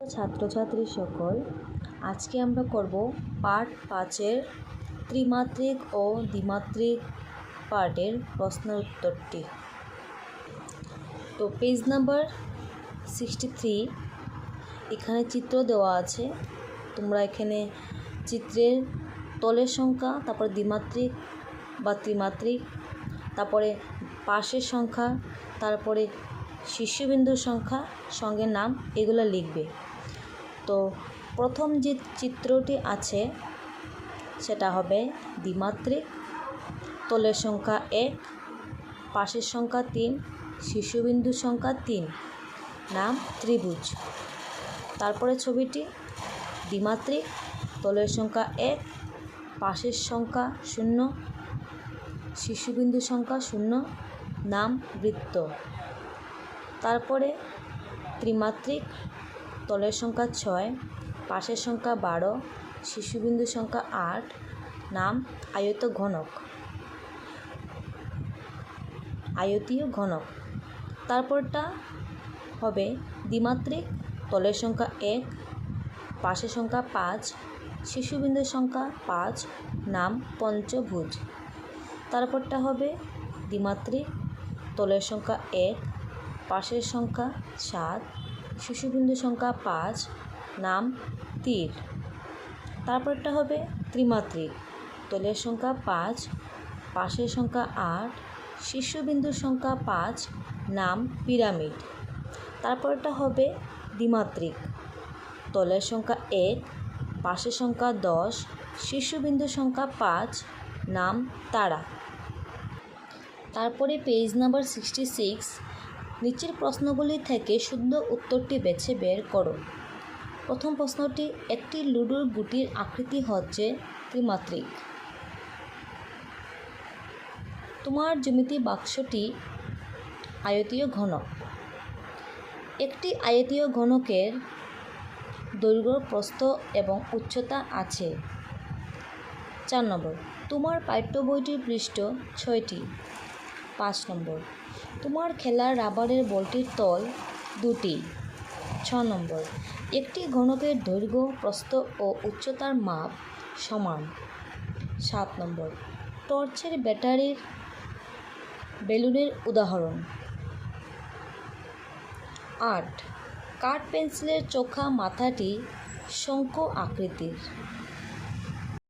ছাত্রছাত্রী সকল, আজকে আমরা করব পার্ট 5-এর ত্রিমাত্রিক ও দ্বিমাত্রিক পার্টের প্রশ্ন উত্তরটি। তো পেজ নাম্বার 63 এখানে চিত্র দেওয়া আছে। তোমরা এখানে চিত্রের তলের সংখ্যা, তারপর দ্বিমাত্রিক বা ত্রিমাত্রিক, তারপরে পাশের সংখ্যা, তারপরে শীর্ষবিন্দুর সংখ্যা, সঙ্গে নাম, এগুলো লিখবে। তো প্রথম যে চিত্রটি আছে সেটা হবে দ্বিমাত্রিক। তলের সংখ্যা 1, পাশের সংখ্যা 3, শীর্ষবিন্দুর সংখ্যা 3, নাম ত্রিভুজ। তারপরে ছবিটি দ্বিমাত্রিক, তলের সংখ্যা 1, পাশের সংখ্যা 0, শীর্ষবিন্দুর সংখ্যা 0, নাম বৃত্ত। তারপরে ত্রিমাত্রিক, তলের সংখ্যা 6, পাশের সংখ্যা 12, শীর্ষবিন্দুর সংখ্যা 8, নাম আয়তীয় ঘনক। তারপরটা হবে দ্বিমাত্রিক, তলের সংখ্যা 1, পাশের সংখ্যা 5, শীর্ষবিন্দুর সংখ্যা 5, নাম পঞ্চভুজ। তারপরটা হবে দ্বিমাত্রিক, তলের সংখ্যা 1, পাশের সংখ্যা 7, শীর্ষবিন্দুর সংখ্যা 5, নাম তীর। তারপরটা হবে ত্রিমাত্রিক, তলের সংখ্যা 5, পাশের সংখ্যা 8, শীর্ষবিন্দুর সংখ্যা 5, নাম পিরামিড। তারপরটা হবে দ্বিমাত্রিক, তলের সংখ্যা 1, পাশের সংখ্যা 10, শীর্ষবিন্দুর সংখ্যা 5, নাম তারা। তারপরে পেজ নাম্বার 66 নিচের প্রশ্নগুলি থেকে শুদ্ধ উত্তরটি বেছে বের করো। প্রথম প্রশ্নটি, একটি লুডোর গুটির আকৃতি হচ্ছে ত্রিমাত্রিক। তোমার জ্যামিতি বাক্সটি আয়তীয় ঘনক। একটি আয়তীয় ঘনকের দৈর্ঘ্য, প্রস্থ এবং উচ্চতা আছে। 4 নম্বর, তোমার পাঠ্য বইটির পৃষ্ঠ 6টি। 5 নম্বর, তোমার খেলার রাবারের বলটির তল 2টি। 6 নম্বর, একটি ঘনকের দৈর্ঘ্য, প্রস্থ ও উচ্চতার মাপ সমান। 7 নম্বর, টর্চের ব্যাটারির বেলুনের উদাহরণ। 8, কাঠ পেন্সিলের চোখা মাথাটি শঙ্কু আকৃতির।